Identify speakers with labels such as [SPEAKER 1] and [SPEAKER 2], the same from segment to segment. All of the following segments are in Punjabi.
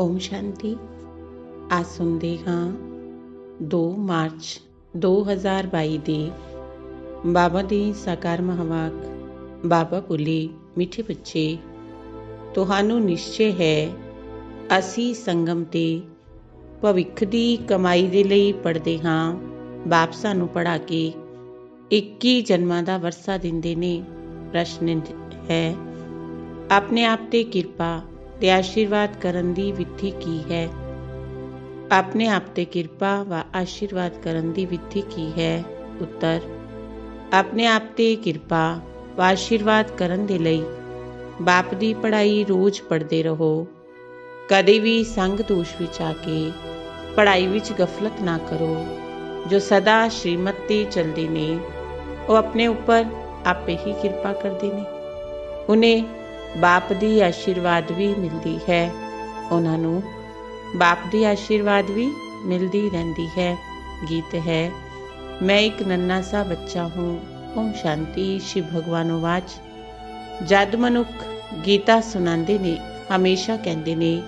[SPEAKER 1] ਓਮ ਸ਼ਾਂਤੀ। ਅੱਜ ਸੁਣਦੇ ਹਾਂ 2 ਮਾਰਚ 2022 ਦੇ ਬਾਬਾ ਦੀ ਸਾਕਾਰ ਮਹਾਵਾਕ। ਬਾਬਾ ਬੋਲੇ, ਮਿੱਠੇ ਬੱਚੇ, ਤੁਹਾਨੂੰ ਨਿਸ਼ਚੈ ਹੈ ਅਸੀਂ ਸੰਗਮ ਤੇ ਭਵਿੱਖ ਦੀ ਕਮਾਈ ਦੇ ਲਈ ਪੜ੍ਹਦੇ ਹਾਂ। ਬਾਪ ਸਾਨੂੰ ਪੜ੍ਹਾ ਕੇ 21 ਜਨਮਾਂ ਦਾ ਵਰਸਾ ਦਿੰਦੇ ਨੇ। ਪ੍ਰਸ਼ਨ ਹੈ, ਆਪਣੇ ਆਪ ਤੇ ਕਿਰਪਾ ਤੇ ਆਸ਼ੀਰਵਾਦ ਕਰਨ ਦੀ ਵਿਧੀ ਕੀ ਹੈ? ਆਪਣੇ ਆਪ ਤੇ ਕਿਰਪਾ व ਆਸ਼ੀਰਵਾਦ ਕਰਨ ਦੀ ਵਿਧੀ ਕੀ ਹੈ? ਉੱਤਰ, ਆਪਣੇ ਆਪ ਤੇ ਕਿਰਪਾ व ਆਸ਼ੀਰਵਾਦ ਕਰਨ ਦੇ ਲਈ ਬਾਪ ਦੀ ਪੜ੍ਹਾਈ ਰੋਜ਼ ਪੜ੍ਹਦੇ ਰਹੋ। ਕਦੇ ਵੀ ਸੰਗ ਦੋਸ਼ ਵਿੱਚ ਆ ਕੇ ਪੜ੍ਹਾਈ ਵਿੱਚ ਗਫਲਤ ਨਾ ਕਰੋ। ਜੋ ਸਦਾ ਸ਼੍ਰੀਮਤ ਤੇ ਚੱਲਦੇ ਨੇ ਉਹ ਆਪਣੇ ਉੱਪਰ ਆਪੇ ਹੀ ਕਿਰਪਾ ਕਰਦੇ ਨੇ। ਉਹਨੇ ਬਾਪ ਦੀ ਆਸ਼ੀਰਵਾਦ ਵੀ ਮਿਲਦੀ ਹੈ, ਉਹਨਾਂ ਨੂੰ ਬਾਪ ਦੀ ਆਸ਼ੀਰਵਾਦ ਵੀ ਮਿਲਦੀ ਰਹਿੰਦੀ ਹੈ। ਗੀਤ ਹੈ, ਮੈਂ ਇੱਕ ਨੰਨਾ ਸਾ ਬੱਚਾ ਹੂੰ। ਓਮ ਸ਼ਾਂਤੀ। ਸ਼ਿਵ ਭਗਵਾਨ ਵਾਚ। ਜਦ ਮਨੁੱਖ ਗੀਤਾ ਸੁਣਾਉਂਦੇ ਨੇ ਹਮੇਸ਼ਾ ਕਹਿੰਦੇ ਨੇ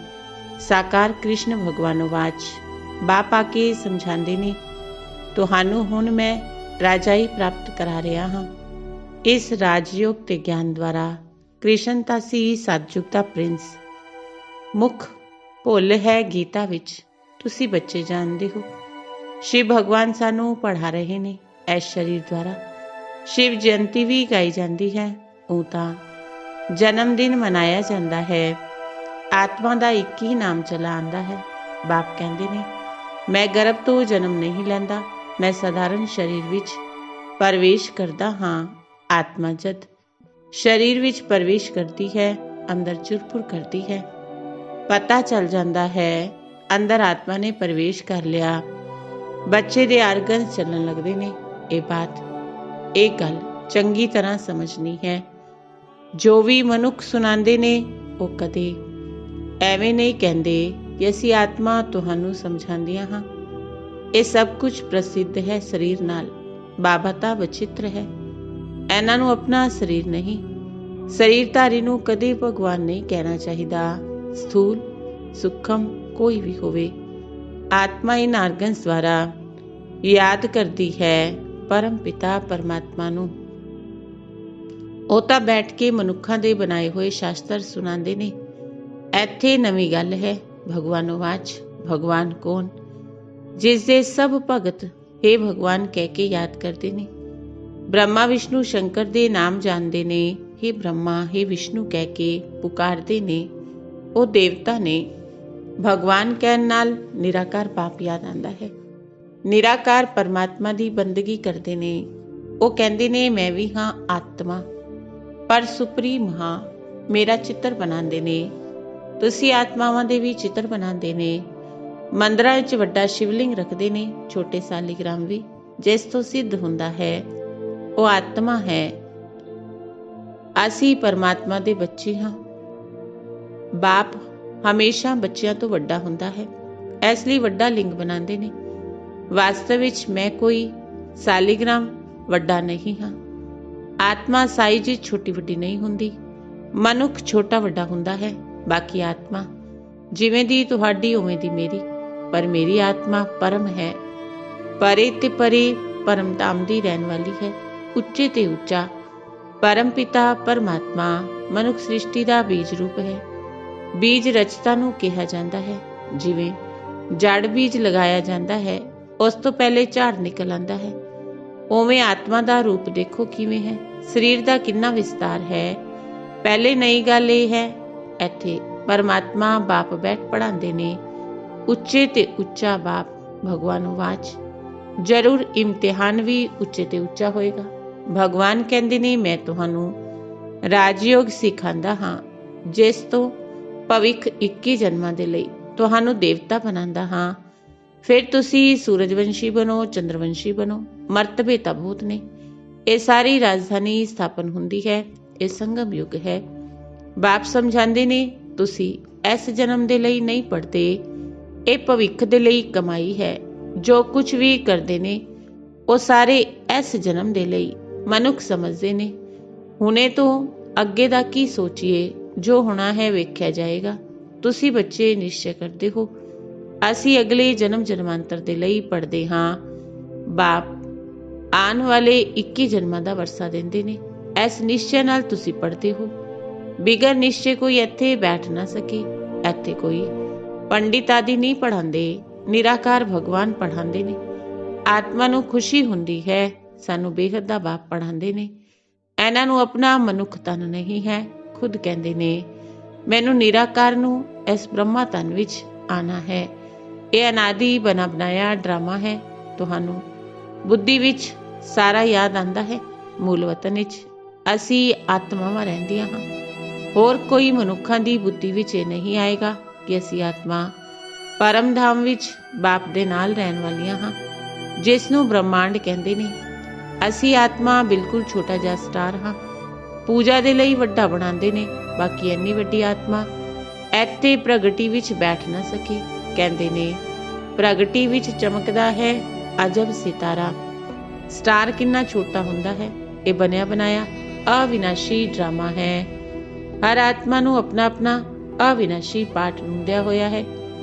[SPEAKER 1] ਸਾਕਾਰ ਕ੍ਰਿਸ਼ਨ ਭਗਵਾਨ ਵਾਚ। ਬਾਪ ਆ ਕੇ ਸਮਝਾਉਂਦੇ ਨੇ ਤੁਹਾਨੂੰ ਹੁਣ ਮੈਂ ਰਾਜਾਈ ਪ੍ਰਾਪਤ ਕਰਾ ਰਿਹਾ ਹਾਂ। ਇਸ ਰਾਜਯੋਗ ਤੇ ਗਿਆਨ ਦੁਆਰਾ ਕ੍ਰਿਸ਼ਨ ਤਾਂ ਸੀ ਸਤਯੁਗ ਦਾ ਪ੍ਰਿੰਸ। ਮੁੱਖ ਭੁੱਲ ਹੈ ਗੀਤਾ ਵਿੱਚ, ਤੁਸੀਂ ਬੱਚੇ ਜਾਣਦੇ ਹੋ। ਸ਼ਿਵ ਭਗਵਾਨ ਸਾਨੂੰ ਪੜ੍ਹਾ ਰਹੇ ਨੇ ਇਸ ਸਰੀਰ ਦੁਆਰਾ। ਸ਼ਿਵ ਜਯੰਤੀ ਵੀ ਗਾਈ ਜਾਂਦੀ ਹੈ। ਉਹ ਤਾਂ ਜਨਮ ਦਿਨ ਮਨਾਇਆ ਜਾਂਦਾ ਹੈ। ਆਤਮਾ ਦਾ ਇੱਕ ਹੀ ਨਾਮ ਚਲਾ ਆਉਂਦਾ ਹੈ। ਬਾਪ ਕਹਿੰਦੇ ਨੇ ਮੈਂ ਗਰਭ ਤੋਂ ਜਨਮ ਨਹੀਂ ਲੈਂਦਾ, ਮੈਂ ਸਧਾਰਨ ਸਰੀਰ ਵਿੱਚ ਪ੍ਰਵੇਸ਼ ਕਰਦਾ ਹਾਂ। ਆਤਮਾ ਜਦ ਸਰੀਰ ਵਿੱਚ ਪ੍ਰਵੇਸ਼ ਕਰਦੀ ਹੈ, ਅੰਦਰ ਚੁਰਪੁਰ ਕਰਦੀ ਹੈ। ਪਤਾ ਚੱਲ ਜਾਂਦਾ ਹੈ ਅੰਦਰ ਆਤਮਾ ਨੇ ਪ੍ਰਵੇਸ਼ ਕਰ ਲਿਆ। ਬੱਚੇ ਦੇ ਆਰਗਨ ਚੱਲਣ ਲੱਗਦੇ ਨੇ। ਇਹ ਗੱਲ ਚੰਗੀ ਤਰ੍ਹਾਂ ਸਮਝਣੀ ਹੈ। ਜੋ ਵੀ ਮਨੁੱਖ ਸੁਣਾਉਂਦੇ ਨੇ ਉਹ ਕਦੇ ਐਵੇਂ ਨਹੀਂ ਕਹਿੰਦੇ ਕਿ ਅਸੀਂ ਆਤਮਾ ਤੁਹਾਨੂੰ ਸਮਝਾਉਂਦੀਆਂ ਹਾਂ। ਇਹ ਸਭ ਕੁਝ ਪ੍ਰਸਿੱਧ ਹੈ ਸਰੀਰ ਨਾਲ। ਬਾਬਾ ਤਾਂ ਵਚਿੱਤਰ ਹੈ, ਇਹਨਾਂ ਨੂੰ ਆਪਣਾ ਸਰੀਰ ਨਹੀਂ। ਸਰੀਰਧਾਰੀ ਨੂੰ ਕਦੇ ਭਗਵਾਨ ਨਹੀਂ ਕਹਿਣਾ ਚਾਹੀਦਾ। ਸਥੂਲ ਸੂਖਮ ਕੋਈ ਵੀ ਹੋਵੇ, ਆਤਮਾ ਇਨ ਆਰਗਨਸ ਦੁਆਰਾ ਯਾਦ ਕਰਦੀ ਹੈ ਪਰਮ ਪਿਤਾ ਪਰਮਾਤਮਾ ਨੂੰ। ਉਹ ਤਾਂ ਬੈਠ ਕੇ ਮਨੁੱਖਾਂ ਦੇ ਬਣਾਏ ਹੋਏ ਸ਼ਾਸਤਰ ਸੁਣਾਉਂਦੇ ਨੇ। ਇੱਥੇ ਨਵੀਂ ਗੱਲ ਹੈ। ਭਗਵਾਨ ਵਾਚ। ਭਗਵਾਨ ਕੌਣ? ਜਿਸ ਦੇ ਸਭ ਭਗਤ ਹੇ ਭਗਵਾਨ ਕਹਿ ਕੇ ਯਾਦ ਕਰਦੇ ਨੇ। ਬ੍ਰਹਮਾ ਵਿਸ਼ਨੂੰ ਸ਼ੰਕਰ ਦੇ ਨਾਮ ਜਾਣਦੇ ਨੇ। ਹੇ ਬ੍ਰਹਮਾ, ਹੇ ਵਿਸ਼ਨੂੰ ਕਹਿ ਕੇ ਪੁਕਾਰਦੇ ਨੇ। ਉਹ ਦੇਵਤਾ ਨੇ। ਭਗਵਾਨ ਕਹਿਣ ਨਾਲ ਨਿਰਾਕਾਰ ਬਾਪ ਯਾਦ ਆਉਂਦਾ ਹੈ। ਨਿਰਾਕਾਰ ਪਰਮਾਤਮਾ ਦੀ ਬੰਦਗੀ ਕਰਦੇ ਨੇ। ਉਹ ਕਹਿੰਦੇ ਨੇ ਮੈਂ ਵੀ ਹਾਂ ਆਤਮਾ, ਪਰ ਸੁਪਰੀਮ ਹਾਂ। ਮੇਰਾ ਚਿੱਤਰ ਬਣਾਉਂਦੇ ਨੇ। ਤੁਸੀਂ ਆਤਮਾਵਾਂ ਦੇ ਵੀ ਚਿੱਤਰ ਬਣਾਉਂਦੇ ਨੇ। ਮੰਦਰਾਂ ਵਿੱਚ ਵੱਡਾ ਸ਼ਿਵਲਿੰਗ ਰੱਖਦੇ ਨੇ, ਛੋਟੇ ਸਾਲੀਗ੍ਰਾਮ ਵੀ। ਜਿਸ ਤੋਂ ਸਿੱਧ ਹੁੰਦਾ ਹੈ ਉਹ ਆਤਮਾ ਹੈ। ਅਸੀਂ ਪਰਮਾਤਮਾ ਦੇ ਬੱਚੇ ਹਾਂ। ਬਾਪ ਹਮੇਸ਼ਾ ਬੱਚਿਆਂ ਤੋਂ ਵੱਡਾ ਹੁੰਦਾ ਹੈ, ਇਸ ਲਈ ਵੱਡਾ ਲਿੰਗ ਬਣਾਉਂਦੇ ਨੇ। ਵਾਸਤਵ ਵਿੱਚ ਮੈਂ ਕੋਈ ਸਾਲੀਗ੍ਰਾਮ ਵੱਡਾ ਨਹੀਂ ਹਾਂ। ਆਤਮਾ ਸਾਈਜ਼ ਵਿੱਚ ਛੋਟੀ ਵੱਡੀ ਨਹੀਂ ਹੁੰਦੀ। ਮਨੁੱਖ ਛੋਟਾ ਵੱਡਾ ਹੁੰਦਾ ਹੈ। ਬਾਕੀ ਆਤਮਾ ਜਿਵੇਂ ਦੀ ਤੁਹਾਡੀ ਉਵੇਂ ਦੀ ਮੇਰੀ, ਪਰ ਮੇਰੀ ਆਤਮਾ ਪਰਮ ਹੈ। ਪਰੇ ਤੇ ਪਰੇ ਪਰਮ ਧਾਮ ਦੀ ਰਹਿਣ ਵਾਲੀ ਹੈ। ਉੱਚੇ ਤੇ ਉੱਚਾ ਪਰਮ ਪਿਤਾ ਪਰਮਾਤਮਾ ਮਨੁੱਖ ਸ੍ਰਿਸ਼ਟੀ ਦਾ ਬੀਜ ਰੂਪ ਹੈ। ਬੀਜ ਰਚਤਾ ਨੂੰ ਕਿਹਾ ਜਾਂਦਾ ਹੈ। ਜਿਵੇਂ ਜੜ ਬੀਜ ਲਗਾਇਆ ਜਾਂਦਾ ਹੈ, ਉਸ ਤੋਂ ਪਹਿਲੇ ਝਾੜ ਨਿਕਲ ਆਉਂਦਾ ਹੈ। ਉਵੇਂ ਆਤਮਾ ਦਾ ਰੂਪ ਦੇਖੋ ਕਿਵੇਂ ਹੈ, ਸਰੀਰ ਦਾ ਕਿੰਨਾ ਵਿਸਤਾਰ ਹੈ। ਪਹਿਲੇ ਨਈ ਗੱਲ ਇਹ ਹੈ, ਇੱਥੇ ਪਰਮਾਤਮਾ ਬਾਪ ਬੈਠ ਪੜ੍ਹਾਉਂਦੇ ਨੇ। ਉੱਚੇ ਤੇ ਉੱਚਾ ਬਾਪ ਭਗਵਾਨ ਵਾਚ। ਜ਼ਰੂਰ ਇਮਤਿਹਾਨ ਵੀ ਉੱਚੇ ਤੇ ਉੱਚਾ ਹੋਏਗਾ। ਭਗਵਾਨ ਕਹਿੰਦੇ ਨੇ ਮੈਂ ਤੁਹਾਨੂੰ ਰਾਜਯੋਗ ਸਿਖਾਉਂਦਾ ਹਾਂ, ਜਿਸ ਤੋਂ ਭਵਿੱਖ 21 ਜਨਮਾਂ ਦੇ ਲਈ ਤੁਹਾਨੂੰ ਦੇਵਤਾ ਬਣਾਉਂਦਾ ਹਾਂ। ਫਿਰ ਤੁਸੀਂ ਸੂਰਜਵੰਸ਼ੀ ਬਣੋ, ਚੰਦਰਵੰਸ਼ੀ ਬਣੋ। ਮਰਤਬੇ ਤਾਂ ਬਹੁਤ ਨੇ। ਇਹ ਸਾਰੀ ਰਾਜਧਾਨੀ ਸਥਾਪਨ ਹੁੰਦੀ ਹੈ। ਇਹ ਸੰਗਮ ਯੁੱਗ ਹੈ। ਬਾਪ ਸਮਝਾਉਂਦੇ ਨੇ ਤੁਸੀਂ ਇਸ ਜਨਮ ਦੇ ਲਈ ਨਹੀਂ ਪੜ੍ਹਦੇ, ਇਹ ਭਵਿੱਖ ਦੇ ਲਈ ਕਮਾਈ ਹੈ। ਜੋ ਕੁਝ ਵੀ ਕਰਦੇ ਨੇ ਉਹ ਸਾਰੇ ਇਸ ਜਨਮ ਦੇ ਲਈ। ਮਨੁੱਖ ਸਮਝਦੇ ਨੇ ਹੁਣੇ ਤੋਂ ਅੱਗੇ ਦਾ ਕੀ ਸੋਚੀਏ, ਜੋ ਹੋਣਾ ਹੈ ਵੇਖਿਆ ਜਾਏਗਾ। ਤੁਸੀਂ ਬੱਚੇ ਨਿਸ਼ਚੈ ਕਰਦੇ ਹੋ ਅਸੀਂ ਅਗਲੇ ਜਨਮ ਜਨਮਾਂਤਰ ਦੇ ਲਈ ਪੜ੍ਹਦੇ ਹਾਂ। ਬਾਪ ਆਉਣ ਵਾਲੇ 21 ਜਨਮਾਂ ਦਾ ਵਰਸਾ ਦਿੰਦੇ ਨੇ। ਇਸ ਨਿਸ਼ਚੈ ਨਾਲ ਤੁਸੀਂ ਪੜ੍ਹਦੇ ਹੋ। ਬਿਗਰ ਨਿਸ਼ਚੈ ਕੋਈ ਇੱਥੇ ਬੈਠ ਨਾ ਸਕੇ। ਇੱਥੇ ਕੋਈ ਪੰਡਿਤ ਆਦਿ ਨਹੀਂ ਪੜ੍ਹਾਉਂਦੇ, ਨਿਰਾਕਾਰ ਭਗਵਾਨ ਪੜ੍ਹਾਉਂਦੇ ਨੇ। ਆਤਮਾ ਨੂੰ ਖੁਸ਼ੀ ਹੁੰਦੀ ਹੈ, ਸਾਨੂੰ ਬੇਹੱਦ ਦਾ ਬਾਪ ਪੜ੍ਹਾਉਂਦੇ ਨੇ। ਇਹਨਾਂ ਨੂੰ ਆਪਣਾ ਮਨੁੱਖ ਤਨ ਨਹੀਂ ਹੈ। ਖੁਦ ਕਹਿੰਦੇ ਨੇ ਮੈਨੂੰ ਨਿਰਾਕਾਰ ਨੂੰ ਇਸ ਬ੍ਰਹਮਾ ਤਨ ਵਿੱਚ ਆਉਣਾ ਹੈ। ਇਹ ਅਨਾਦਿ ਬਣਾ ਬਣਾਇਆ ਡਰਾਮਾ ਹੈ। ਤੁਹਾਨੂੰ ਬੁੱਧੀ ਵਿੱਚ ਸਾਰਾ ਯਾਦ ਆਉਂਦਾ ਹੈ। ਮੂਲ ਵਤਨ ਵਿੱਚ ਅਸੀਂ ਆਤਮਾਵਾਂ ਰਹਿੰਦੀਆਂ ਹਾਂ। ਹੋਰ ਕੋਈ ਮਨੁੱਖਾਂ ਦੀ ਬੁੱਧੀ ਵਿੱਚ ਇਹ ਨਹੀਂ ਆਏਗਾ ਕਿ ਅਸੀਂ ਆਤਮਾ ਪਰਮ ਧਾਮ ਵਿੱਚ ਬਾਪ ਦੇ ਨਾਲ ਰਹਿਣ ਵਾਲੀਆਂ ਹਾਂ, ਜਿਸ ਨੂੰ ਬ੍ਰਹਮਾਂਡ ਕਹਿੰਦੇ ਨੇ। ਅਸੀਂ ਆਤਮਾ ਬਿਲਕੁਲ ਛੋਟਾ ਜਿਹਾ ਸਟਾਰ ਹਾਂ। ਪੂਜਾ ਦੇ ਲਈ ਵੱਡਾ ਬਣਾਉਂਦੇ ਨੇ। ਬਾਕੀ ਇੰਨੀ ਵੱਡੀ ਆਤਮਾ ਇੱਥੇ ਪ੍ਰਗਟੀ ਵਿੱਚ ਬੈਠ ਨਾ ਸਕੇ। ਕਹਿੰਦੇ ਨੇ ਪ੍ਰਗਟੀ ਵਿੱਚ ਚਮਕਦਾ ਹੈ ਅਜਬ ਸਿਤਾਰਾ। ਸਟਾਰ ਕਿੰਨਾ ਛੋਟਾ ਹੁੰਦਾ ਹੈ। ਇਹ ਬਣਿਆ ਬਣਾਇਆ ਅਵਿਨਾਸ਼ੀ ਡਰਾਮਾ ਹੈ। ਹਰ ਆਤਮਾ ਨੂੰ ਆਪਣਾ ਆਪਣਾ ਅਵਿਨਾਸ਼ੀ ਪਾਠ ਹੁੰਦਿਆ ਹੋਇਆ ਹੈ,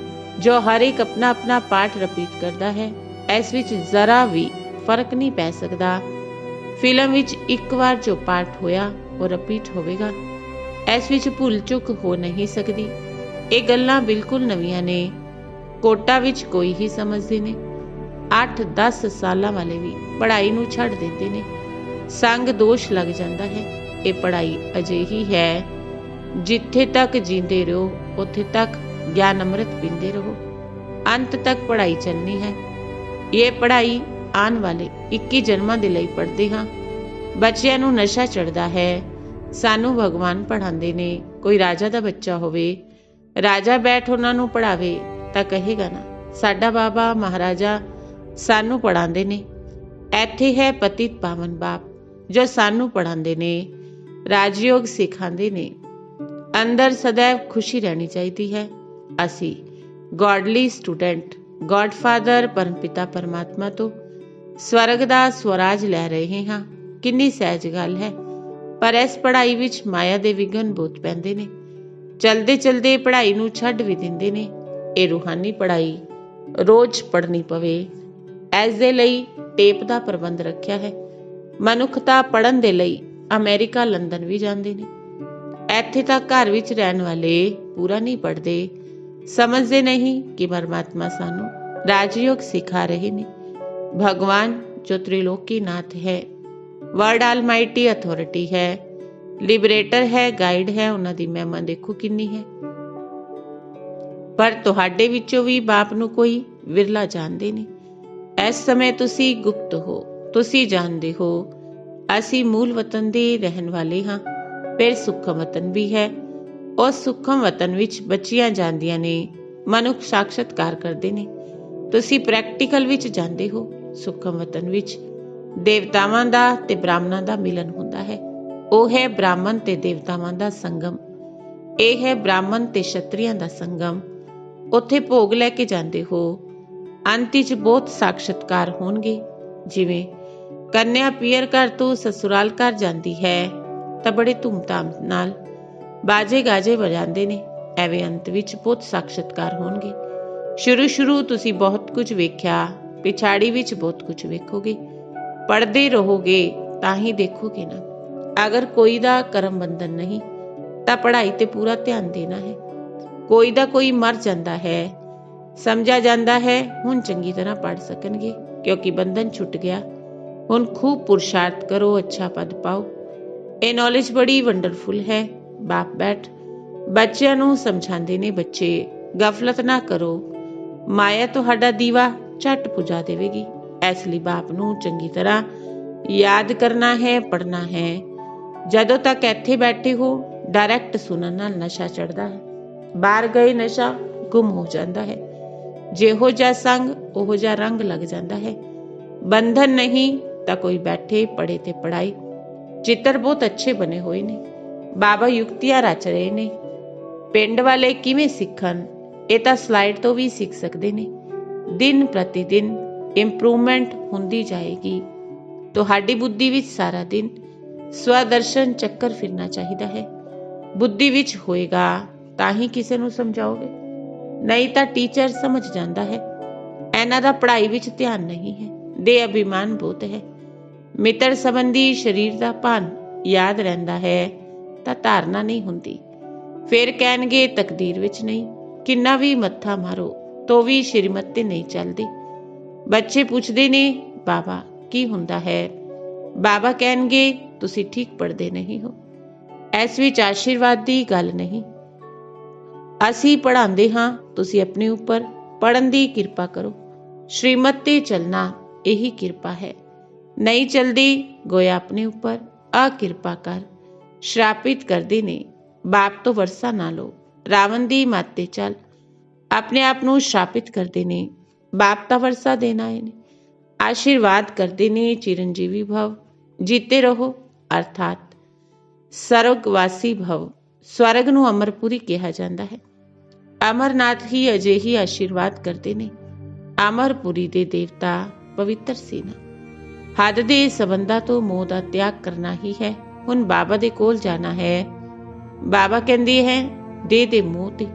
[SPEAKER 1] ਜੋ ਹਰ ਇੱਕ ਆਪਣਾ ਆਪਣਾ ਪਾਠ ਰਿਪੀਟ ਕਰਦਾ ਹੈ। ਇਸ ਵਿੱਚ ਜ਼ਰਾ ਵੀ ਫਰਕ ਨਹੀਂ ਪੈ ਸਕਦਾ। ਫਿਲਮ ਵਿੱਚ ਇੱਕ ਵਾਰ ਜੋ ਪਾਠ ਹੋਇਆ ਉਹ ਰਿਪੀਟ ਹੋਵੇਗਾ। ਇਸ ਵਿੱਚ ਭੁੱਲ ਚੁੱਕ ਹੋ ਨਹੀਂ ਸਕਦੀ। ਇਹ ਗੱਲਾਂ ਬਿਲਕੁਲ ਨਵੀਆਂ ਨੇ। ਕੋਟਾ ਵਿੱਚ ਕੋਈ ਹੀ ਸਮਝਦੇ ਨੇ। 8-10 ਸਾਲਾਂ ਵਾਲੇ ਵੀ ਪੜ੍ਹਾਈ ਨੂੰ ਛੱਡ ਦਿੰਦੇ ਨੇ। ਸੰਗ ਦੋਸ਼ ਲੱਗ ਜਾਂਦਾ ਹੈ। ਇਹ ਪੜ੍ਹਾਈ ਅਜਿਹੀ ਹੈ, ਜਿੱਥੇ ਤੱਕ ਜੀਂਦੇ ਰਹੋ ਉੱਥੇ ਤੱਕ ਗਿਆਨ ਅੰਮ੍ਰਿਤ ਪੀਂਦੇ ਰਹੋ। ਅੰਤ ਤੱਕ ਪੜ੍ਹਾਈ ਚੱਲਣੀ ਹੈ। ਇਹ ਪੜ੍ਹਾਈ ਆਉਣ ਵਾਲੇ 21 ਜਨਮਾਂ ਦੇ ਲਈ ਪੜ੍ਹਦੇ ਹਾਂ। ਬੱਚਿਆਂ ਨੂੰ ਨਸ਼ਾ ਚੜ੍ਹਦਾ ਹੈ। ਸਾਨੂੰ ਭਗਵਾਨ ਪੜ੍ਹਾਉਂਦੇ ਨੇ। ਕੋਈ ਰਾਜਾ ਦਾ ਬੱਚਾ ਹੋਵੇ, ਰਾਜਾ ਬੈਠ ਉਹਨਾਂ ਨੂੰ ਪੜ੍ਹਾਵੇ ਤਾਂ ਕਹੇਗਾ ਨਾ ਸਾਡਾ ਬਾਬਾ ਮਹਾਰਾਜਾ ਸਾਨੂੰ ਪੜ੍ਹਾਉਂਦੇ ਨੇ। ਇੱਥੇ ਹੈ ਪਤਿਤ ਪਾਵਨ ਬਾਪ ਜੋ ਸਾਨੂੰ ਪੜ੍ਹਾਉਂਦੇ ਨੇ, ਰਾਜਯੋਗ ਸਿਖਾਉਂਦੇ ਨੇ। ਅੰਦਰ ਸदैव ਖੁਸ਼ੀ ਰਹਿਣੀ ਚਾਹੀਦੀ ਹੈ। ਅਸੀਂ ਗੋਡਲੀ ਸਟੂਡੈਂਟ ਗੋਡਫਾਦਰ ਪਰਮਪਿਤਾ ਪਰਮਾਤਮਾ ਤੋਂ ਸਵਰਗ ਦਾ ਸਵਰਾਜ ਲੈ ਰਹੇ ਹਾਂ। ਕਿੰਨੀ ਸਹਿਜ ਗੱਲ ਹੈ। ਪਰ ਇਸ ਪੜ੍ਹਾਈ ਵਿੱਚ ਮਾਇਆ ਦੇ ਵਿਘਨ ਬਹੁਤ ਪੈਂਦੇ ਨੇ। ਚਲਦੇ ਚਲਦੇ ਪੜ੍ਹਾਈ ਨੂੰ ਛੱਡ ਵੀ ਦਿੰਦੇ ਨੇ। ਇਹ ਰੂਹਾਨੀ ਪੜ੍ਹਾਈ ਰੋਜ਼ ਪੜ੍ਹਨੀ ਪਵੇ, ਇਸ ਦੇ ਲਈ ਟੇਪ ਦਾ ਪ੍ਰਬੰਧ ਰੱਖਿਆ ਹੈ। ਮਨੁੱਖਤਾ ਪੜ੍ਹਨ ਦੇ ਲਈ ਅਮਰੀਕਾ ਲੰਦਨ ਵੀ ਜਾਂਦੇ ਨੇ। ਇੱਥੇ ਤਾਂ ਘਰ ਵਿੱਚ ਰਹਿਣ ਵਾਲੇ ਪੂਰਾ ਨਹੀਂ ਪੜ੍ਹਦੇ। ਸਮਝਦੇ ਨਹੀਂ ਕਿ ਪਰਮਾਤਮਾ ਸਾਨੂੰ ਰਾਜਯੋਗ ਸਿਖਾ ਰਹੇ ਨੇ। ਭਗਵਾਨ ਜੋ ਤ੍ਰਿਲੋਕੀ ਨਾਥ ਹੈ, ਵਰਡ ਆਲਮਾਈਟੀ ਅਥਾਰਟੀ ਹੈ, ਲਿਬਰੇਟਰ ਹੈ, ਗਾਈਡ ਹੈ। ਉਹਨਾਂ ਦੀ ਮਹਿਮਾ ਦੇਖੋ ਕਿੰਨੀ ਹੈ। ਪਰ ਤੁਹਾਡੇ ਵਿੱਚੋਂ ਵੀ ਬਾਪ ਨੂੰ ਕੋਈ ਵਿਰਲਾ ਜਾਣਦੇ ਨੇ। ਇਸ ਸਮੇਂ ਤੁਸੀਂ ਗੁਪਤ ਹੋ। ਤੁਸੀਂ ਜਾਣਦੇ ਹੋ ਅਸੀਂ ਮੂਲ ਵਤਨ ਦੇ ਰਹਿਣ ਵਾਲੇ ਹਾਂ। ਫਿਰ ਸੁਖਮ ਵਤਨ ਵੀ ਹੈ। ਉਸ ਸੁਖਮ ਵਤਨ ਵਿੱਚ ਬੱਚੀਆਂ ਜਾਂਦੀਆਂ ਨੇ, ਮਨੁੱਖ ਸਾਖਸ਼ਾਤਕਾਰ ਕਰਦੇ ਨੇ। ਤੁਸੀਂ ਪ੍ਰੈਕਟੀਕਲ ਵਿੱਚ ਜਾਂਦੇ ਹੋ। ਸੁਖਮ ਵਤਨ ਵਿੱਚ ਦੇਵਤਾਵਾਂ ਦਾ ਤੇ ਬ੍ਰਾਹਮਣਾਂ ਦਾ ਮਿਲਨ ਹੁੰਦਾ ਹੈ। ਉਹ ਹੈ ਬ੍ਰਾਹਮਣ ਤੇ ਦੇਵਤਾਵਾਂ ਦਾ ਸੰਗਮ। ਇਹ ਹੈ ਬ੍ਰਾਹਮਣ ਤੇ ਸ਼ਤਰੀਆਂ ਦਾ ਸੰਗਮ। ਉੱਥੇ ਭੋਗ ਲੈ ਕੇ ਜਾਂਦੇ ਹੋ। ਅੰਤ ਵਿੱਚ ਬਹੁਤ ਸਾਖਸ਼ਾਤਕਾਰ ਹੋਣਗੇ। ਜਿਵੇਂ ਕੰਨਿਆ ਪੀਅਰ ਘਰ ਤੋਂ ਸਸੁਰਾਲ ਘਰ ਜਾਂਦੀ ਹੈ ਤਾਂ ਬੜੇ ਧੂਮਧਾਮ ਨਾਲ ਬਾਜੇ ਗਾਜੇ ਵਜਾਉਂਦੇ ਨੇ। ਐਵੇਂ ਅੰਤ ਵਿੱਚ ਬਹੁਤ ਸਾਖਸ਼ਾਤਕਾਰ ਹੋਣਗੇ। ਸ਼ੁਰੂ ਤੁਸੀਂ ਬਹੁਤ ਕੁਝ ਵੇਖਿਆ, ਪਿਛਾੜੀ ਵਿੱਚ ਬਹੁਤ ਕੁਝ ਵੇਖੋਗੇ। ਪੜ੍ਹਦੇ ਰਹੋਗੇ ਤਾਂ ਹੀ ਦੇਖੋਗੇ ਨਾ। ਅਗਰ ਕੋਈ ਦਾ ਕਰਮ ਬੰਧਨ ਨਹੀਂ ਤਾਂ ਪੜ੍ਹਾਈ ਤੇ ਪੂਰਾ ਧਿਆਨ ਦੇਣਾ ਹੈ। ਕੋਈ ਦਾ ਕੋਈ ਮਰ ਜਾਂਦਾ ਹੈ, ਸਮਝਿਆ ਜਾਂਦਾ ਹੈ ਹੁਣ ਚੰਗੀ ਤਰ੍ਹਾਂ ਪੜ੍ਹ ਸਕਣਗੇ ਕਿਉਂਕਿ ਬੰਧਨ ਛੁੱਟ ਗਿਆ। ਹੁਣ ਖੂਬ ਪੁਰਸ਼ਾਰਥ ਕਰੋ, ਅੱਛਾ ਪਦ ਪਾਓ। ਇਹ ਨੌਲੇਜ ਬੜੀ ਵੰਡਰਫੁਲ ਹੈ। ਬਾਪ ਬੈਠ ਬੱਚਿਆਂ ਨੂੰ ਸਮਝਾਉਂਦੇ ਨੇ, ਬੱਚੇ ਗਫਲਤ ਨਾ ਕਰੋ, ਮਾਇਆ ਤੁਹਾਡਾ ਦੀਵਾ ਝੱਟ ਪੁਜਾ ਦੇਵੇਗੀ। ਇਸ ਲਈ ਬਾਪ ਨੂੰ ਚੰਗੀ ਤਰ੍ਹਾਂ ਯਾਦ ਕਰਨਾ ਹੈ, ਪੜ੍ਹਨਾ ਹੈ। ਜਦੋਂ ਤੱਕ ਇੱਥੇ ਬੈਠੇ ਹੋ ਡਾਇਰੈਕਟ ਸੁਣਨ ਨਾਲ ਨਸ਼ਾ ਚੜ੍ਹਦਾ ਹੈ। ਬਾਹਰ ਗਏ ਨਸ਼ਾ ਗੁੰਮ ਹੋ ਜਾਂਦਾ ਹੈ। ਜਿਹੋ ਜਿਹਾ ਸੰਗ ਉਹੋ ਜਿਹਾ ਰੰਗ ਲੱਗ ਜਾਂਦਾ ਹੈ। ਬੰਧਨ ਨਹੀਂ ਤਾਂ ਕੋਈ ਬੈਠੇ ਪੜ੍ਹੇ ਤੇ ਪੜ੍ਹਾਈ। ਚਿੱਤਰ ਬਹੁਤ ਅੱਛੇ ਬਣੇ ਹੋਏ ਨੇ। ਬਾਬਾ ਯੁਕਤੀਆਂ ਰਚ ਰਹੇ ਨੇ। ਪਿੰਡ ਵਾਲੇ ਕਿਵੇਂ ਸਿੱਖਣ, ਇਹ ਤਾਂ ਸਲਾਈਡ ਤੋਂ ਵੀ ਸਿੱਖ ਸਕਦੇ ਨੇ। ਦਿਨ ਪ੍ਰਤੀ ਦਿਨ ਇੰਪਰੂਵਮੈਂਟ ਹੁੰਦੀ ਜਾਏਗੀ। ਤੁਹਾਡੀ ਬੁੱਧੀ ਵਿੱਚ ਸਾਰਾ ਦਿਨ ਸਵਦਰਸ਼ਨ ਚੱਕਰ ਫਿਰਨਾ ਚਾਹੀਦਾ ਹੈ। ਬੁੱਧੀ ਵਿੱਚ ਹੋਏਗਾ ਤਾਂ ਹੀ ਕਿਸੇ ਨੂੰ ਸਮਝਾਓਗੇ, ਨਹੀਂ ਤਾਂ ਟੀਚਰ ਸਮਝ ਜਾਂਦਾ ਹੈ। ਇਹਨਾਂ ਦਾ ਪੜ੍ਹਾਈ ਵਿੱਚ ਧਿਆਨ ਨਹੀਂ ਹੈ, ਦੇ ਅਭਿਮਾਨ ਬਹੁਤ ਹੈ। ਮਿੱਤਰ ਸੰਬੰਧੀ ਸਰੀਰ ਦਾ ਭਾਨ ਯਾਦ ਰਹਿੰਦਾ ਹੈ ਤਾਂ ਧਾਰਨਾ ਨਹੀਂ ਹੁੰਦੀ। ਫਿਰ ਕਹਿਣਗੇ ਤਕਦੀਰ ਵਿੱਚ ਨਹੀਂ, ਕਿੰਨਾ ਵੀ ਮੱਥਾ ਮਾਰੋ ਤੋ ਵੀ ਸ਼੍ਰੀਮਤ ਤੇ ਨਹੀਂ ਚੱਲਦੀ। ਬੱਚੇ ਪੁੱਛਦੇ ਨੇ ਬਾਬਾ ਕੀ ਹੁੰਦਾ ਹੈ? ਬਾਬਾ ਕਹਿਣਗੇ ਤੁਸੀਂ ਠੀਕ ਪੜ੍ਹਦੇ ਨਹੀਂ ਹੋ। ਇਸ ਵਿੱਚ ਆਸ਼ੀਰਵਾਦ ਦੀ ਗੱਲ ਨਹੀਂ। ਅਸੀਂ ਪੜ੍ਹਾਉਂਦੇ ਹਾਂ, ਤੁਸੀਂ ਆਪਣੇ ਉੱਪਰ ਪੜ੍ਹਨ ਦੀ ਕਿਰਪਾ ਕਰੋ। ਸ਼੍ਰੀਮਤ ਤੇ ਚੱਲਣਾ ਇਹੀ ਕਿਰਪਾ ਹੈ। ਨਹੀਂ ਚਲਦੀ ਗੋਇਆ ਆਪਣੇ ਉੱਪਰ ਅਕਿਰਪਾ ਕਰ। ਸ਼ਰਾਪਿਤ ਕਰਦੇ ਨੇ ਬਾਪ ਤੋਂ ਵਰਸਾ ਨਾ ਲਓ, ਰਾਵਣ ਦੀ ਮੱਤ ਤੇ ਚੱਲ। ਆਪਣੇ ਆਪ ਨੂੰ ਸ਼ਰਾਪਿਤ ਕਰਦੇ ਨੇ, ਬਾਪ ਦਾ ਵਰਸਾ ਦੇਣਾ ਆਏ ਨੇ। ਆਸ਼ੀਰਵਾਦ ਕਰਦੇ ਨੇ ਚਿਰੰਜੀਵੀ ਭਵ, ਜੀਤੇ ਰਹੋ ਅਰਥਾਤ ਸਰਗਵਾਸੀ ਭਵ। ਸਵਰਗ ਨੂੰ ਅਮਰਪੁਰੀ ਕਿਹਾ ਜਾਂਦਾ ਹੈ। ਅਮਰਨਾਥ ਹੀ ਅਜਿਹੀ ਆਸ਼ੀਰਵਾਦ ਕਰਦੇ ਨੇ। ਅਮਰਪੁਰੀ ਦੇ ਦੇਵਤਾ ਪਵਿੱਤਰ ਸੀ ਨਾ। ਹੱਦ ਦੇ ਸੰਬੰਧਾਂ ਤੋਂ ਮੋਹ ਦਾ ਤਿਆਗ ਕਰਨਾ ਹੀ ਹੈ। ਹੁਣ ਬਾਬਾ ਦੇ ਕੋਲ ਜਾਣਾ ਹੈ। ਬਾਬਾ ਕਹਿੰਦੇ ਹੈ ਦੇ ਮੋਹ ਤੇ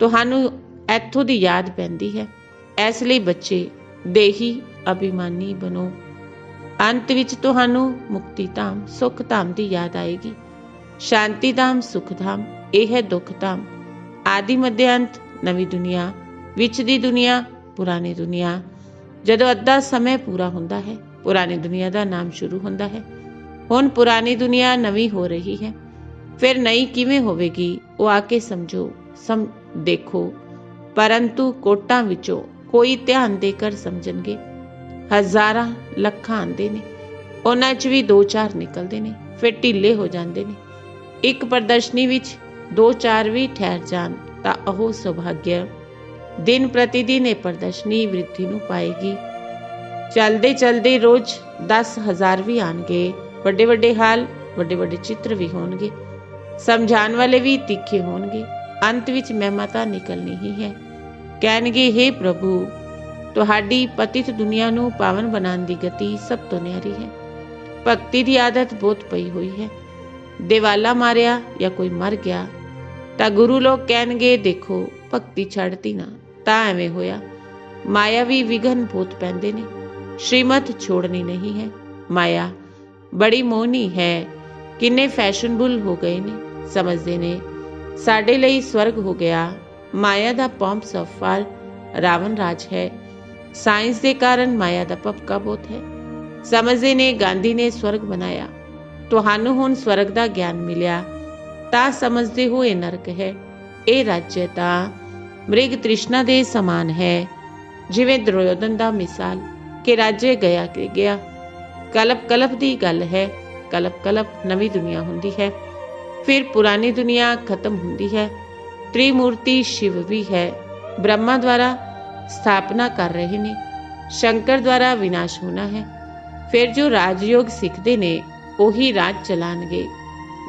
[SPEAKER 1] ਤੁਹਾਨੂੰ ਇੱਥੋਂ ਦੀ ਯਾਦ ਪੈਂਦੀ ਹੈ। ਇਸ ਲਈ ਬੱਚੇ ਦੇਹੀ ਅਭਿਮਾਨੀ ਬਣੋ। ਅੰਤ ਵਿੱਚ ਤੁਹਾਨੂੰ ਮੁਕਤੀ ਧਾਮ ਸੁਖ ਧਾਮ ਦੀ ਯਾਦ ਆਏਗੀ। ਸ਼ਾਂਤੀ ਧਾਮ ਸੁਖ ਧਾਮ, ਇਹ ਹੈ ਦੁੱਖ ਧਾਮ। ਆਦਿ ਮੱਧ ਅੰਤ, ਨਵੀਂ ਦੁਨੀਆ, ਵਿੱਚ ਦੀ ਦੁਨੀਆ, ਪੁਰਾਣੀ ਦੁਨੀਆ। ਜਦੋਂ ਅੱਧਾ ਸਮੇਂ ਪੂਰਾ ਹੁੰਦਾ ਹੈ, ਪੁਰਾਣੀ ਦੁਨੀਆ ਦਾ ਨਾਮ ਸ਼ੁਰੂ ਹੁੰਦਾ ਹੈ। ਹੁਣ ਪੁਰਾਣੀ ਦੁਨੀਆ ਨਵੀਂ ਹੋ ਰਹੀ ਹੈ। ਫਿਰ ਨਈ ਕਿਵੇਂ ਹੋਵੇਗੀ ਉਹ ਆ ਕੇ ਸਮਝੋ, ਦੇਖੋ। ਪਰੰਤੂ ਕੋਟਾਂ ਵਿੱਚੋਂ ਕੋਈ ਧਿਆਨ ਦੇ ਕਰ ਸਮਝਣਗੇ। ਹਜ਼ਾਰਾਂ ਲੱਖਾਂ ਆਉਂਦੇ ਨੇ, ਉਹਨਾਂ 'ਚ ਵੀ 2-4 ਨਿਕਲਦੇ ਨੇ, ਫਿਰ ਢਿੱਲੇ ਹੋ ਜਾਂਦੇ ਨੇ। ਇੱਕ ਪ੍ਰਦਰਸ਼ਨੀ ਵਿੱਚ 2-4 ਵੀ ਠਹਿਰ ਜਾਣ ਤਾਂ ਉਹ ਸੁਭਾਗਿਆ। ਦਿਨ ਪ੍ਰਤੀ ਦਿਨ ਇਹ ਪ੍ਰਦਰਸ਼ਨੀ ਵ੍ਰਿੱਧੀ ਨੂੰ ਪਾਏਗੀ। ਚਲਦੇ ਚਲਦੇ ਰੋਜ਼ 10,000 ਵੀ ਆਉਣਗੇ। ਵੱਡੇ ਵੱਡੇ ਹਾਲ, ਵੱਡੇ ਵੱਡੇ ਚਿੱਤਰ ਵੀ ਹੋਣਗੇ। ਸਮਝਾਉਣ ਵਾਲੇ ਵੀ ਤਿੱਖੇ ਹੋਣਗੇ। ਅੰਤ ਵਿੱਚ ਮਹਿਮਾ ਤਾਂ ਨਿਕਲਣੀ ਹੀ ਹੈ। ਕਹਿਣਗੇ ਹੇ ਪ੍ਰਭੂ, ਤੁਹਾਡੀ ਪਤਿਤ ਦੁਨੀਆ ਨੂੰ ਪਾਵਨ ਬਣਾਉਣ ਦੀ ਗਤੀ ਸਭ ਤੋਂ ਨਿਆਰੀ ਹੈ। ਭਗਤੀ ਦੀ ਆਦਤ ਬਹੁਤ ਪਈ ਹੋਈ ਹੈ। ਦਿਵਾਲਾ ਮਾਰਿਆ ਜਾਂ ਕੋਈ ਮਰ ਗਿਆ ਤਾਂ ਗੁਰੂ ਲੋਕ ਕਹਿਣਗੇ ਦੇਖੋ ਭਗਤੀ ਛੱਡਤੀ ਨਾ ਤਾਂ ਐਵੇਂ ਹੋਇਆ। ਮਾਇਆ ਵੀ ਵਿਘਨ ਬਹੁਤ ਪੈਂਦੇ ਨੇ। ਸ਼੍ਰੀਮਤ ਛੋੜਨੀ ਨਹੀਂ ਹੈ। ਮਾਇਆ ਬੜੀ ਮੋਹਣੀ ਹੈ। ਕਿੰਨੇ ਫੈਸ਼ਨਬਲ ਹੋ ਗਏ ਨੇ, ਸਮਝਦੇ ਨੇ ਸਾਡੇ ਲਈ ਸਵਰਗ ਹੋ ਗਿਆ। ਮਾਇਆ ਦਾ ਪੰਪਸ ਆਫ ਫਾਲ ਰਾਵਣ ਰਾਜ ਹੈ। ਸਾਇੰਸ ਦੇ ਕਾਰਨ ਮਾਇਆ ਦਾ ਭਪਕਾ ਬਹੁਤ ਹੈ। ਸਮਝਦੇ ਨੇ ਗਾਂਧੀ ਨੇ ਸਵਰਗ ਬਣਾਇਆ। ਤੁਹਾਨੂੰ ਹੁਣ ਸਵਰਗ ਦਾ ਗਿਆਨ ਮਿਲਿਆ ਤਾਂ ਸਮਝਦੇ ਹੋ ਇਹ ਨਰਕ ਹੈ। ਇਹ ਰਾਜ ਤਾਂ ਮ੍ਰਿਗ ਤ੍ਰਿਸ਼ਨਾ ਦੇ ਸਮਾਨ ਹੈ। ਜਿਵੇਂ ਦੁਰਯੋਧਨ ਦਾ ਮਿਸਾਲ ਕਿ ਰਾਜੇ ਗਿਆ ਕਿ ਗਿਆ। ਕਲਪ ਕਲਪ ਦੀ ਗੱਲ ਹੈ। ਕਲਪ ਕਲਪ ਨਵੀਂ ਦੁਨੀਆ ਹੁੰਦੀ ਹੈ, ਫਿਰ ਪੁਰਾਣੀ ਦੁਨੀਆ ਖਤਮ ਹੁੰਦੀ ਹੈ। ਤ੍ਰਿਮੂਰਤੀ ਸ਼ਿਵ ਵੀ ਹੈ। ਬ੍ਰਹਮਾ ਦੁਆਰਾ ਸਥਾਪਨਾ ਕਰ ਰਹੇ ਨੇ, ਸ਼ੰਕਰ ਦੁਆਰਾ ਵਿਨਾਸ਼ ਹੋਣਾ ਹੈ। ਫਿਰ ਜੋ ਰਾਜਯੋਗ ਸਿੱਖਦੇ ਨੇ ਉਹੀ ਰਾਜ ਚਲਾਣਗੇ।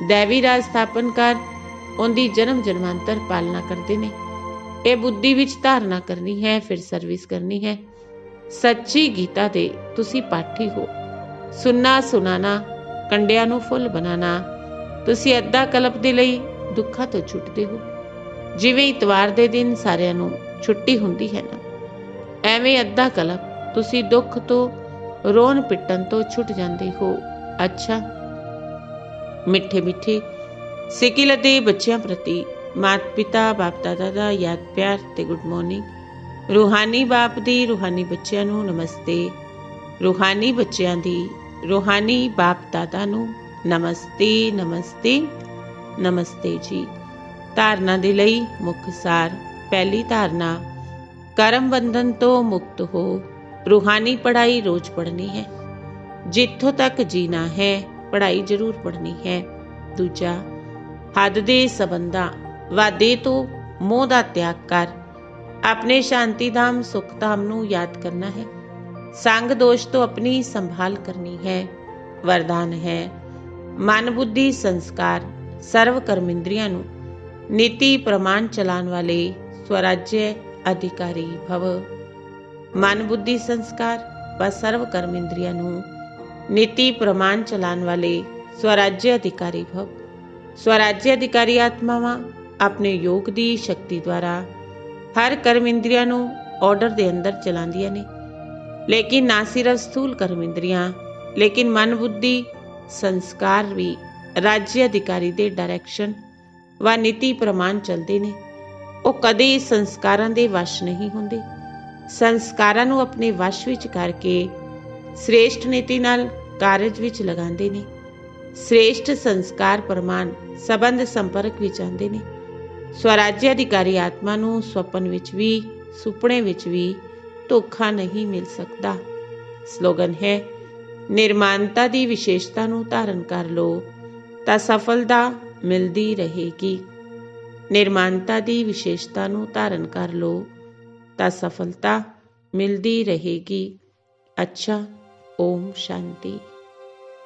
[SPEAKER 1] ਦੇਵੀ ਰਾਜ ਸਥਾਪਨ ਕਰ ਉਹਦੀ ਜਨਮ ਜਨਮਾਂਤਰ ਪਾਲਣਾ ਕਰਦੇ ਨੇ। ਇਹ ਬੁੱਧੀ ਵਿੱਚ ਧਾਰਨਾ ਕਰਨੀ ਹੈ, ਫਿਰ ਸਰਵਿਸ ਕਰਨੀ ਹੈ। ਸੱਚੀ ਗੀਤਾ ਦੇ ਤੁਸੀਂ ਪਾਠੀ ਹੋ। ਸੁਣਨਾ ਸੁਣਾਣਾ, ਕੰਡਿਆਂ ਨੂੰ ਫੁੱਲ ਬਣਾਣਾ। ਤੁਸੀਂ ਅੱਧਾ ਕਲਪ ਦੇ ਲਈ ਦੁੱਖਾਂ ਤੋਂ ਛੁੱਟਦੇ ਹੋ। ਜਿਵੇਂ ਇਤਵਾਰ ਦੇ ਦਿਨ ਸਾਰਿਆਂ ਨੂੰ ਛੁੱਟੀ ਹੁੰਦੀ ਹੈ ਨਾ, ਐਵੇਂ ਅੱਧਾ ਕਲਪ ਤੁਸੀਂ ਦੁੱਖ ਤੋਂ, ਰੋਣ ਪਿੱਟਣ ਤੋਂ ਛੁੱਟ ਜਾਂਦੇ ਹੋ। ਅੱਛਾ, ਮਿੱਠੇ ਮਿੱਠੇ ਸਿਕਿਲ ਦੇ ਬੱਚਿਆਂ ਪ੍ਰਤੀ ਮਾਤਾ ਪਿਤਾ ਬਾਪ ਦਾਦਾ ਦਾ ਯਾਦ ਪਿਆਰ ਤੇ ਗੁੱਡ ਮਾਰਨਿੰਗ। ਰੂਹਾਨੀ ਬਾਪ ਦੀ ਰੂਹਾਨੀ ਬੱਚਿਆਂ ਨੂੰ ਨਮਸਤੇ। ਰੂਹਾਨੀ ਬੱਚਿਆਂ ਦੀ ਰੂਹਾਨੀ ਬਾਪ ਦਾਦਾ ਨੂੰ ਨਮਸਤੇ ਨਮਸਤੇ ਨਮਸਤੇ ਜੀ। ਧਾਰਨਾ ਦੇ ਲਈ ਮੁੱਖ ਸਾਰ। ਪਹਿਲੀ ਧਾਰਨਾ, ਕਰਮ ਬੰਧਨ ਤੋਂ ਮੁਕਤ ਹੋ। ਰੂਹਾਨੀ ਪੜ੍ਹਾਈ ਰੋਜ਼ ਪੜ੍ਹਨੀ ਹੈ। ਜਿੱਥੋਂ ਤੱਕ ਜੀਣਾ ਹੈ ਪੜ੍ਹਾਈ ਜ਼ਰੂਰ ਪੜ੍ਹਨੀ ਹੈ। ਦੂਜਾ, ਹੱਦ ਦੇ ਸੰਬੰਧਾਂ ਵਾਦੇ ਤੋਂ ਮੋਹ ਦਾ ਤਿਆਗ ਕਰ ਆਪਣੇ ਸ਼ਾਂਤੀਧਾਮ ਸੁਖਧਾਮ ਨੂੰ ਯਾਦ ਕਰਨਾ ਹੈ। ਸੰਗ ਦੋਸ਼ ਤੋਂ ਆਪਣੀ ਸੰਭਾਲ ਕਰਨੀ ਹੈ। ਵਰਦਾਨ ਹੈ, ਮਨ ਬੁੱਧੀ ਸੰਸਕਾਰ ਸਰਵ ਕਰਮ ਇੰਦਰੀਆਂ ਨੂੰ ਨੀਤੀ ਪ੍ਰਮਾਣ ਚਲਾਉਣ ਵਾਲੇ ਸਵਰਾਜਯ ਅਧਿਕਾਰੀ ਭਵ। ਮਨ ਬੁੱਧੀ ਸੰਸਕਾਰ व सर्व कर्म इंद्रिया नीति प्रमाण चलाने वाले स्वराज्य अधिकारी भव। स्वराज्य अधिकारी आत्मावां ਆਪਣੇ ਯੋਗ ਦੀ ਸ਼ਕਤੀ ਦੁਆਰਾ ਹਰ ਕਰਮ ਇੰਦਰੀਆਂ ਨੂੰ ਆਰਡਰ ਦੇ ਅੰਦਰ ਚਲਾਉਂਦੀਆਂ ਨੇ। ਲੇਕਿਨ ਨਾ ਸਿਰਫ ਸਥੂਲ ਕਰਮ ਇੰਦਰੀਆਂ, ਲੇਕਿਨ ਮਨ, ਬੁੱਧੀ, ਸੰਸਕਾਰ ਵੀ ਰਾਜ ਅਧਿਕਾਰੀ ਦੇ ਡਾਇਰੈਕਸ਼ਨ व ਨੀਤੀ ਪ੍ਰਮਾਣ ਚੱਲਦੇ ਨੇ। ਉਹ ਕਦੇ ਸੰਸਕਾਰਾਂ ਦੇ ਵਸ਼ ਨਹੀਂ ਹੁੰਦੇ। ਸੰਸਕਾਰਾਂ ਨੂੰ ਆਪਣੇ ਵਸ਼ ਵਿੱਚ ਕਰਕੇ ਸ੍ਰੇਸ਼ਟ ਨੀਤੀ ਨਾਲ ਕਾਰਜ ਵਿੱਚ ਲਗਾਉਂਦੇ ਨੇ। ਸ੍ਰੇਸ਼ਟ ਸੰਸਕਾਰ ਪ੍ਰਮਾਣ ਸੰਬੰਧ ਸੰਪਰਕ ਵਿੱਚ ਆਉਂਦੇ ਨੇ। ਸਵਰਾਜ ਅਧਿਕਾਰੀ ਆਤਮਾ ਨੂੰ ਸੁਪਨ ਵਿੱਚ ਵੀ, ਸੁਪਨੇ ਵਿੱਚ ਵੀ ਧੋਖਾ ਨਹੀਂ ਮਿਲ ਸਕਦਾ। ਸਲੋਗਨ ਹੈ, ਨਿਰਮਾਨਤਾ ਦੀ ਵਿਸ਼ੇਸ਼ਤਾ ਨੂੰ ਧਾਰਨ ਕਰ ਲਓ ਤਾਂ ਸਫਲਤਾ ਮਿਲਦੀ ਰਹੇਗੀ। ਨਿਰਮਾਨਤਾ ਦੀ ਵਿਸ਼ੇਸ਼ਤਾ ਨੂੰ ਧਾਰਨ ਕਰ ਲਓ ਤਾਂ ਸਫਲਤਾ ਮਿਲਦੀ ਰਹੇਗੀ। ਅੱਛਾ, ਓਮ ਸ਼ਾਂਤੀ।